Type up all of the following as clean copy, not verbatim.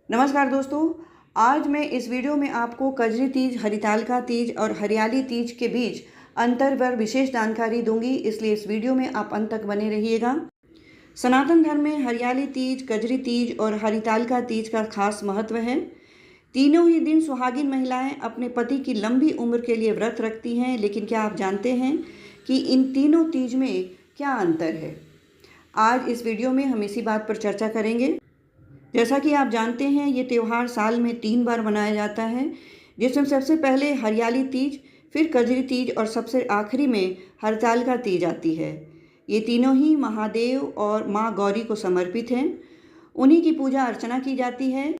नमस्कार दोस्तों। आज मैं इस वीडियो में आपको कजरी तीज, हरितालिका तीज और हरियाली तीज के बीच अंतर पर विशेष जानकारी दूंगी, इसलिए इस वीडियो में आप अंत तक बने रहिएगा। सनातन धर्म में हरियाली तीज, कजरी तीज और हरितालिका तीज का खास महत्व है। तीनों ही दिन सुहागिन महिलाएं अपने पति की लंबी उम्र के लिए व्रत रखती हैं, लेकिन क्या आप जानते हैं कि इन तीनों तीज में क्या अंतर है? आज इस वीडियो में हम इसी बात पर चर्चा करेंगे। जैसा कि आप जानते हैं, ये त्यौहार साल में 3 बार मनाया जाता है, जिसमें सबसे पहले हरियाली तीज, फिर कजरी तीज और सबसे आखिरी में हरतालिका तीज आती है। ये तीनों ही महादेव और माँ गौरी को समर्पित हैं। उन्हीं की पूजा अर्चना की जाती है।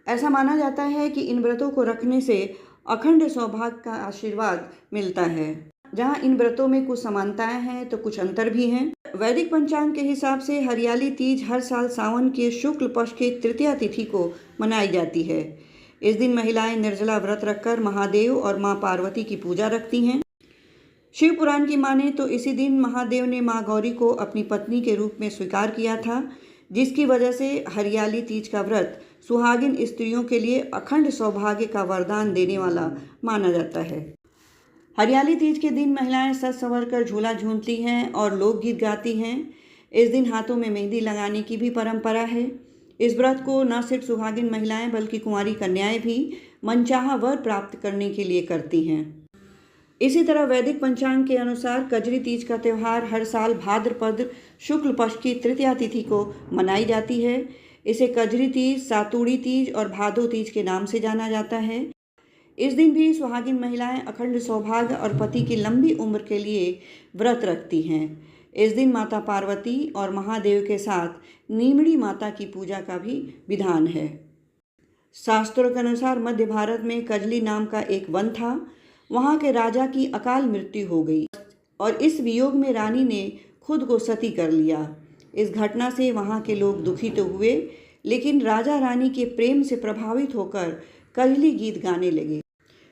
ऐसा माना जाता है कि इन व्रतों को रखने से अखंड सौभाग्य का आशीर्वाद मिलता है। जहाँ इन व्रतों में कुछ समानताएं हैं तो कुछ अंतर भी हैं। वैदिक पंचांग के हिसाब से हरियाली तीज हर साल सावन के शुक्ल पक्ष की तृतीया तिथि को मनाई जाती है। इस दिन महिलाएं निर्जला व्रत रखकर महादेव और मां पार्वती की पूजा रखती हैं। शिव पुराण की माने तो इसी दिन महादेव ने मां गौरी को अपनी पत्नी के रूप में स्वीकार किया था, जिसकी वजह से हरियाली तीज का व्रत सुहागिन स्त्रियों के लिए अखंड सौभाग्य का वरदान देने वाला माना जाता है। हरियाली तीज के दिन महिलाएं सज संवर कर झूला झूमती हैं और लोकगीत गाती हैं। इस दिन हाथों में मेहंदी लगाने की भी परंपरा है। इस व्रत को न सिर्फ सुहागिन महिलाएं बल्कि कुंवारी कन्याएं भी मनचाहा वर प्राप्त करने के लिए करती हैं। इसी तरह वैदिक पंचांग के अनुसार कजरी तीज का त्यौहार हर साल भाद्रपद शुक्ल पक्ष की तृतीया तिथि को मनाई जाती है। इसे कजरी तीज, सातुड़ी तीज और भादो तीज के नाम से जाना जाता है। इस दिन भी सुहागिन महिलाएं अखंड सौभाग्य और पति की लंबी उम्र के लिए व्रत रखती हैं। इस दिन माता पार्वती और महादेव के साथ नीमड़ी माता की पूजा का भी विधान है। शास्त्रों के अनुसार मध्य भारत में कजली नाम का एक वन था। वहाँ के राजा की अकाल मृत्यु हो गई और इस वियोग में रानी ने खुद को सती कर लिया। इस घटना से वहाँ के लोग दुखित तो हुए, लेकिन राजा रानी के प्रेम से प्रभावित होकर कजली गीत गाने लगे।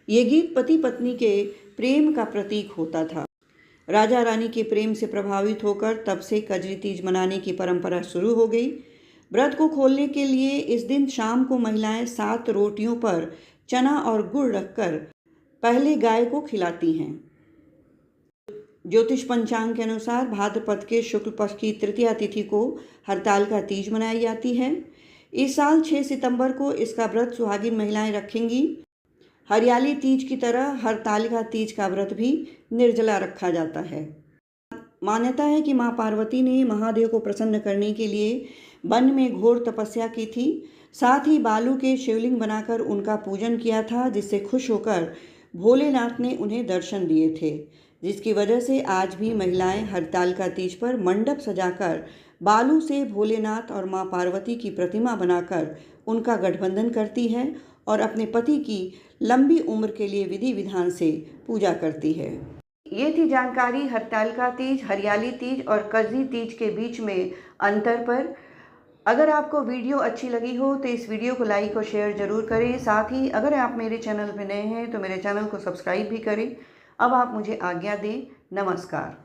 ये गीत पति पत्नी के प्रेम का प्रतीक होता था। राजा रानी के प्रेम से प्रभावित होकर तब से कजरी तीज मनाने की परंपरा शुरू हो गई। व्रत को खोलने के लिए इस दिन शाम को महिलाएं 7 रोटियों पर चना और गुड़ रखकर पहले गाय को खिलाती हैं। ज्योतिष पंचांग के अनुसार भाद्रपद के शुक्ल पक्ष की तृतीया तिथि को हरतालिका तीज मनाई जाती है। इस साल 6 सितंबर को इसका व्रत सुहागिन महिलाएं रखेंगी। हरियाली तीज की तरह हरतालिका तीज का व्रत भी निर्जला रखा जाता है। मान्यता है कि मां पार्वती ने महादेव को प्रसन्न करने के लिए वन में घोर तपस्या की थी। साथ ही बालू के शिवलिंग बनाकर उनका पूजन किया था, जिससे खुश होकर भोलेनाथ ने उन्हें दर्शन दिए थे। जिसकी वजह से आज भी महिलाएं हरतालिका तीज पर मंडप सजाकर बालू से भोलेनाथ और मां पार्वती की प्रतिमा बनाकर उनका गठबंधन करती है और अपने पति की लंबी उम्र के लिए विधि विधान से पूजा करती है। ये थी जानकारी हरतालिका तीज, हरियाली तीज और कजरी तीज के बीच में अंतर पर। अगर आपको वीडियो अच्छी लगी हो तो इस वीडियो को लाइक और शेयर ज़रूर करें। साथ ही अगर आप मेरे चैनल पर नए हैं तो मेरे चैनल को सब्सक्राइब भी करें। अब आप मुझे आज्ञा दें। नमस्कार।